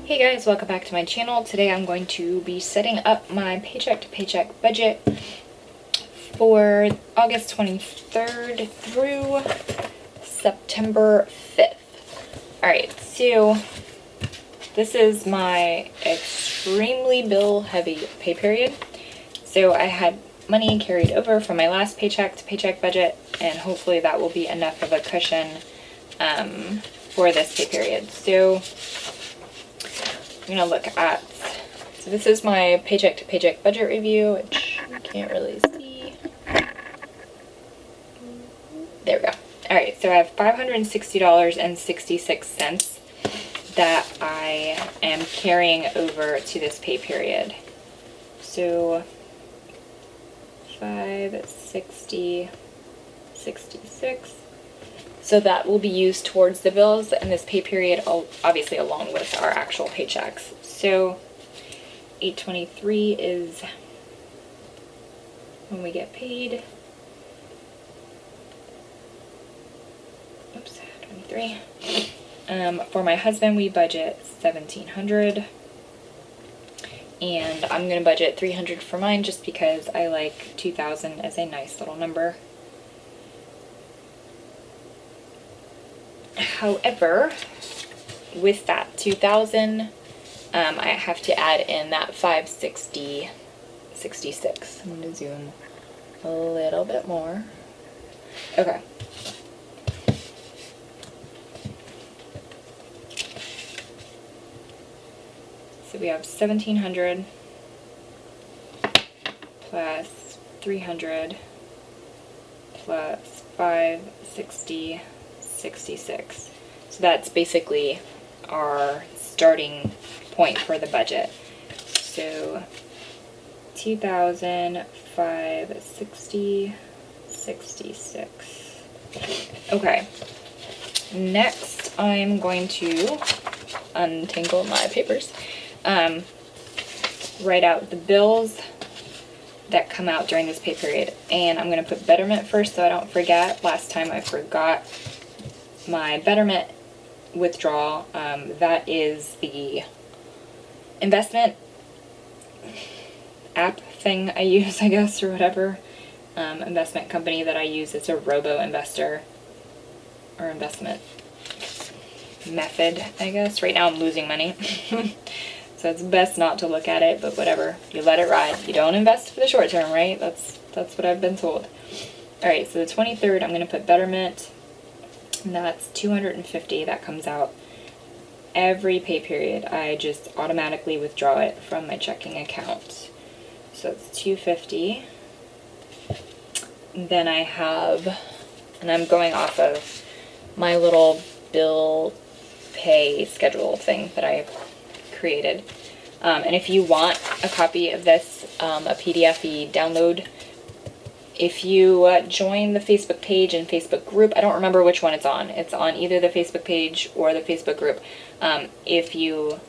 Hey guys, welcome back to my channel. Today I'm going to be setting up my paycheck to paycheck budget for August 23rd through September 5th. Alright, so this is my extremely bill heavy pay period. So I had money carried over from my last paycheck to paycheck budget, and hopefully that will be enough of a cushion for this pay period. So I'm going to look at, so this is my paycheck to paycheck budget review, which you can't really see. There we go. Alright, so I have $560.66 that I am carrying over to this pay period. So 560.66. So that will be used towards the bills in this pay period, obviously along with our actual paychecks. So 823 is when we get paid. Oops, 23. For my husband, we budget $1,700. And I'm going to budget $300 for mine just because I like $2,000 as a nice little number. However, with that $2,000, I have to add in that $560.66. I'm going to zoom a little bit more. Okay. So we have $1,700 plus $300 plus $560.66. So that's basically our starting point for the budget. So $2,560.66. Okay. Next, I'm going to untangle my papers. Write out the bills that come out during this pay period, and I'm going to put Betterment first so I don't forget. Last time I forgot my Betterment withdrawal. That is the investment app thing I use, I guess, or whatever. Investment company that I use. It's a robo-investor or investment method, I guess. Right now I'm losing money. So it's best not to look at it, but whatever. You let it ride. You don't invest for the short term, right? That's what I've been told. Alright, so the 23rd, I'm going to put Betterment, and that's $250. That comes out every pay period. I just automatically withdraw it from my checking account. So it's $250. Then I have, and I'm going off of my little bill pay schedule thing that I created. And if you want a copy of this, a PDF-y download, if you join the Facebook page and Facebook group, I don't remember which one it's on. It's on either the Facebook page or the Facebook group. If you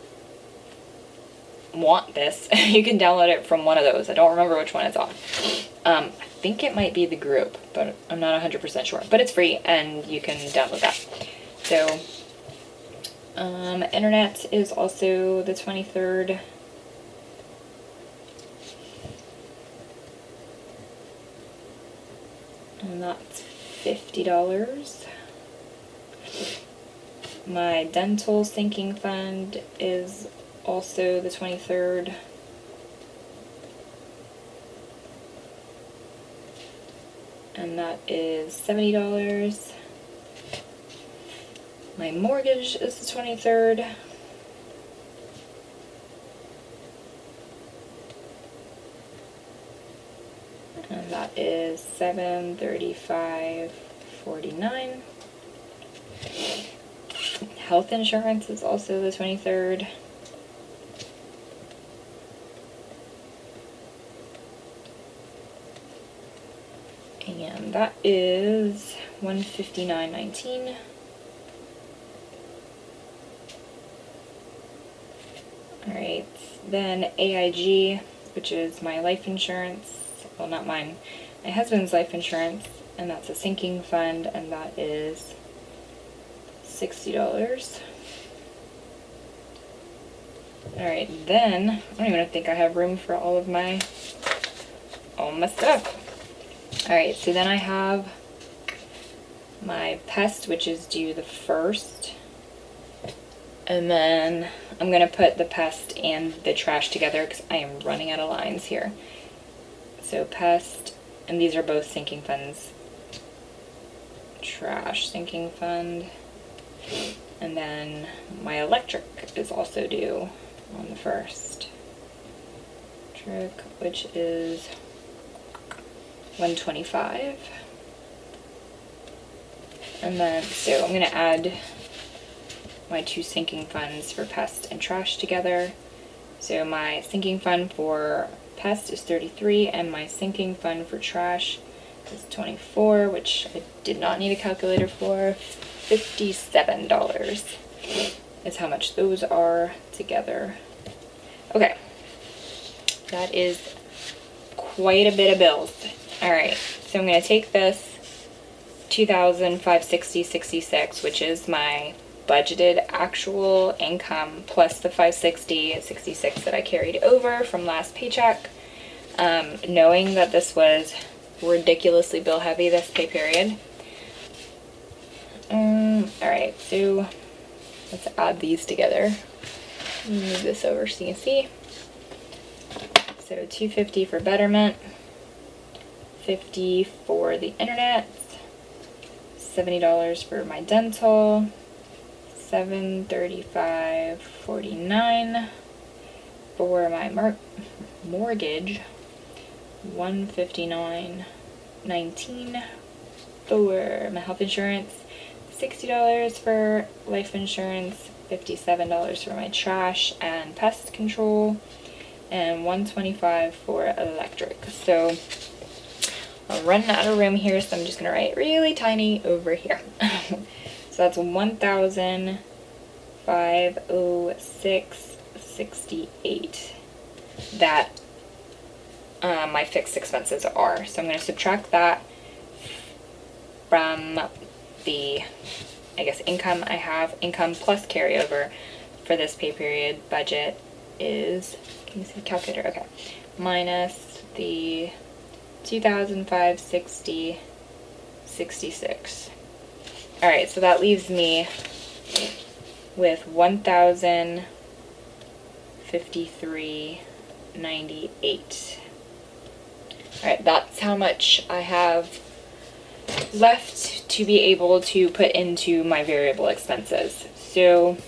want this, you can download it from one of those. I don't remember which one it's on. I think it might be the group, but I'm not 100% sure. But it's free, and you can download that. So internet is also the 23rd. And that's $50. My dental sinking fund is also the 23rd. And that is $70. My mortgage is the 23rd. And that is $735.49. Health insurance is also the 23rd. And that is $159.19. Alright, then AIG, which is my life insurance, well, not mine, my husband's life insurance, and that's a sinking fund, and that is $60. Alright, then, I don't even think I have room for all my stuff. Alright, so then I have my pest, which is due the 1st. And then I'm going to put the pest and the trash together because I am running out of lines here. So pest, and these are both sinking funds. Trash sinking fund. And then my electric is also due on the 1st. Electric, which is $125. And then, so I'm going to add my 2 sinking funds for pest and trash together. So my sinking fund for pest is $33, and my sinking fund for trash is $24, which I did not need a calculator for. $57 is how much those are together. Okay, that is quite a bit of bills. Alright, so I'm going to take this $2,560.66, which is my budgeted actual income, plus the $560.66 that I carried over from last paycheck, knowing that this was ridiculously bill heavy this pay period. Alright, so let's add these together. Move this over so you can see. So $250 for Betterment, $50 for the internet, $70 for my dental, $735.49 for my mortgage, $159.19 for my health insurance, $60 for life insurance, $57 for my trash and pest control, and $125 for electric. So I'm running out of room here, so I'm just going to write really tiny over here. So that's $1,506.68 that my fixed expenses are. So I'm going to subtract that from the, I guess, income I have. Income plus carryover for this pay period budget is, can you see the calculator? Okay. Minus the $2,560.66. Alright, so that leaves me with $1,053.98. Alright, that's how much I have left to be able to put into my variable expenses. So,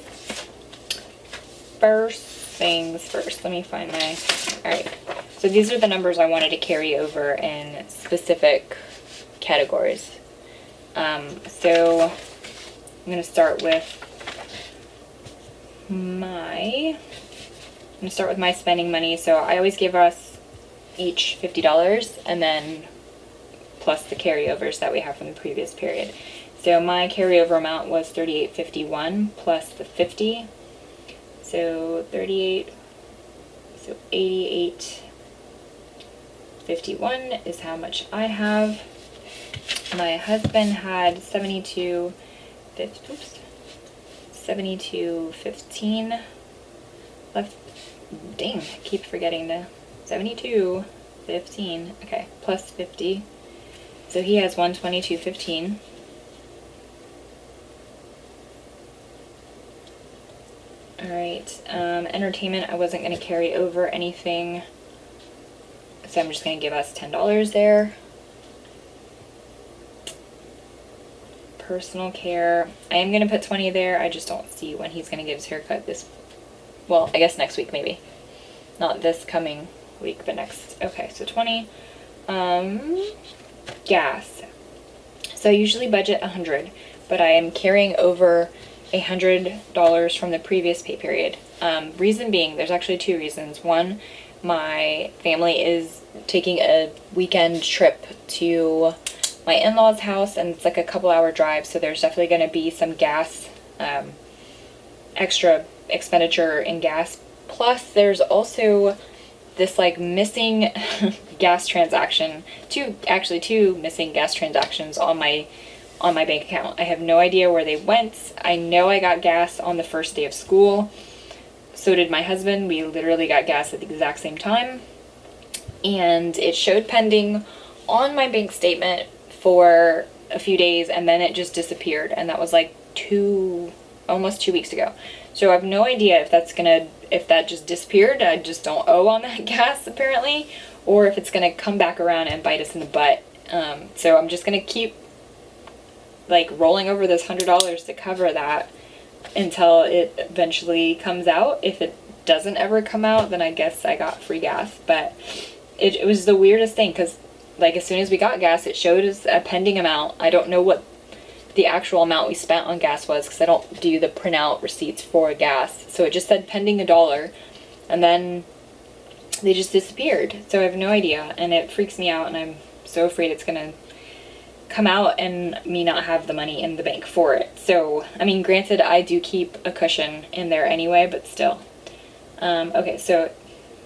first things first, let me find my, alright, so these are the numbers I wanted to carry over in specific categories. So I'm going to start with my spending money. So I always give us each $50, and then plus the carryovers that we have from the previous period. So my carryover amount was $38.51 plus the 50. So 38, so 88.51 is how much I have. My husband had 72.15 left. Dang, I keep forgetting the 72.15. Okay, plus 50. So he has 122.15. Alright, entertainment, I wasn't going to carry over anything, so I'm just going to give us $10 there. Personal care, I am going to put 20 there. I just don't see when he's going to get his haircut well, I guess next week maybe. Not this coming week, but next. Okay, so 20. Gas. So I usually budget $100, but I am carrying over $100 from the previous pay period. Reason being, there's actually 2 reasons. One, my family is taking a weekend trip to my in-laws' house, and it's like a couple-hour drive, so there's definitely going to be some gas, extra expenditure in gas. Plus, there's also this like missing gas transaction, two missing gas transactions on my bank account. I have no idea where they went. I know I got gas on the first day of school, so did my husband. We literally got gas at the exact same time, and it showed pending on my bank statement for a few days, and then it just disappeared, and that was like almost 2 weeks ago. So I have no idea if that just disappeared. I just don't owe on that gas apparently, or if it's gonna come back around and bite us in the butt. So I'm just gonna keep like rolling over this $100 to cover that until it eventually comes out. If it doesn't ever come out, then I guess I got free gas. But it was the weirdest thing, because like as soon as we got gas, it showed us a pending amount. I don't know what the actual amount we spent on gas was, because I don't do the printout receipts for gas. So it just said pending $1, and then they just disappeared. So I have no idea, and it freaks me out, and I'm so afraid it's gonna come out and me not have the money in the bank for it. So, I mean, granted, I do keep a cushion in there anyway, but still. Okay, so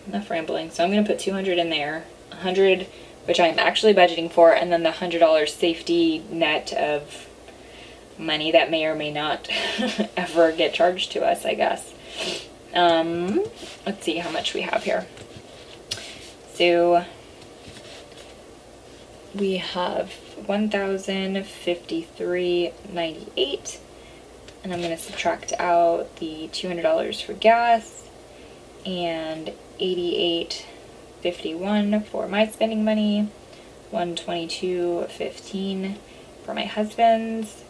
enough rambling. So I'm gonna put 200 in there, 100, which I'm actually budgeting for, and then the $100 safety net of money that may or may not ever get charged to us, I guess. Let's see how much we have here. So we have $1,053.98, and I'm going to subtract out the $200 for gas and $88.51 for my spending money, $122.15 for my husband's,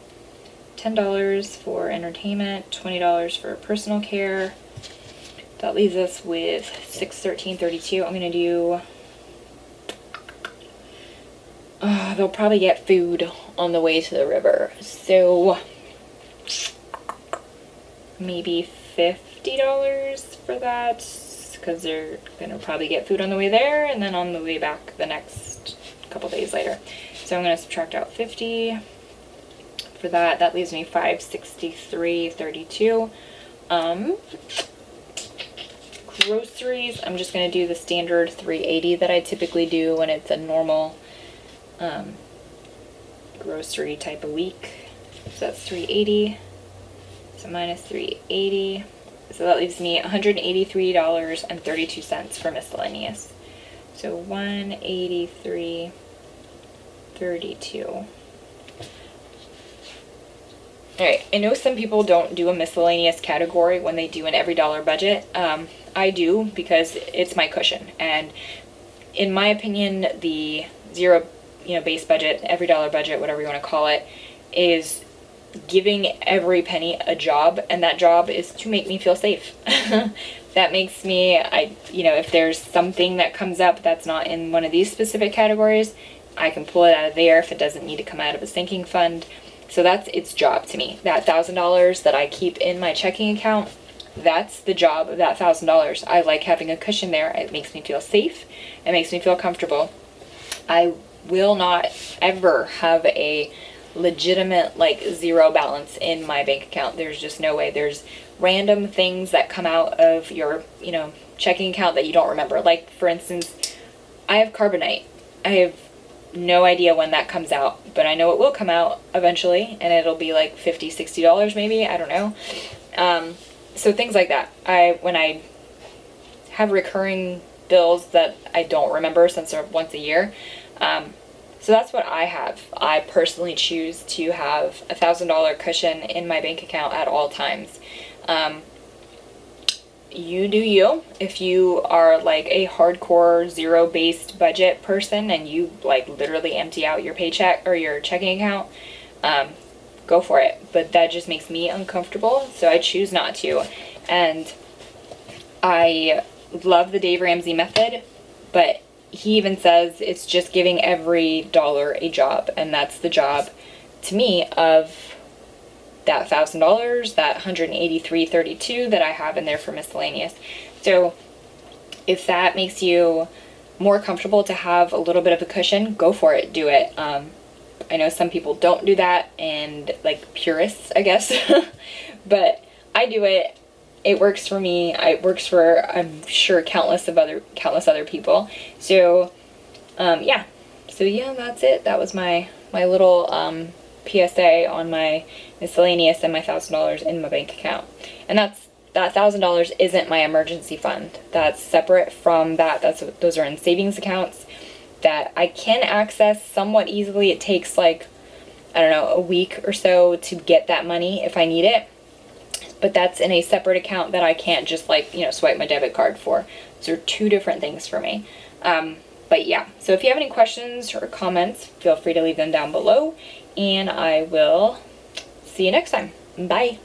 $10 for entertainment, $20 for personal care. That leaves us with $613.32. I'm going to do they'll probably get food on the way to the river, so maybe $50 for that, because they're gonna probably get food on the way there, and then on the way back the next couple days later. So I'm gonna subtract out 50 for that. That leaves me $563.32. Groceries, I'm just gonna do the standard $380 that I typically do when it's a normal grocery type of week. So that's $380. So minus $380. So that leaves me $183.32 for miscellaneous. So $183.32. Alright, I know some people don't do a miscellaneous category when they do an every dollar budget. I do, because it's my cushion, and in my opinion, the zero base budget, every dollar budget, whatever you want to call it, is giving every penny a job, and that job is to make me feel safe. That makes me, if there's something that comes up that's not in one of these specific categories, I can pull it out of there if it doesn't need to come out of a sinking fund. So that's its job to me. That $1,000 that I keep in my checking account, that's the job of that $1,000. I like having a cushion there. It makes me feel safe. It makes me feel comfortable. I will not ever have a legitimate zero balance in my bank account. There's just no way. There's random things that come out of your checking account that you don't remember. Like, for instance, I have Carbonite. I have no idea when that comes out, but I know it will come out eventually, and it'll be like $50, $60 maybe, I don't know. So things like that. When I have recurring bills that I don't remember since they're once a year, so that's what I have. I personally choose to have a $1,000 cushion in my bank account at all times. You do you. If you are like a hardcore zero-based budget person and you literally empty out your paycheck or your checking account, go for it. But that just makes me uncomfortable, so I choose not to. And I love the Dave Ramsey method, but he even says it's just giving every dollar a job, and that's the job to me of that $1,000, that $183.32 that I have in there for miscellaneous. So if that makes you more comfortable to have a little bit of a cushion, go for it, do it. I know some people don't do that, and purists, I guess, but I do it. It works for me. It works for, I'm sure, countless other people. So yeah, that's it. That was my little PSA on my miscellaneous and my $1,000 in my bank account. And that's that $1,000 isn't my emergency fund. That's separate from that. Those are in savings accounts that I can access somewhat easily. It takes like, I don't know, a week or so to get that money if I need it. But that's in a separate account that I can't just like, swipe my debit card for. Those are two different things for me. But yeah, so if you have any questions or comments, feel free to leave them down below, and I will see you next time. Bye.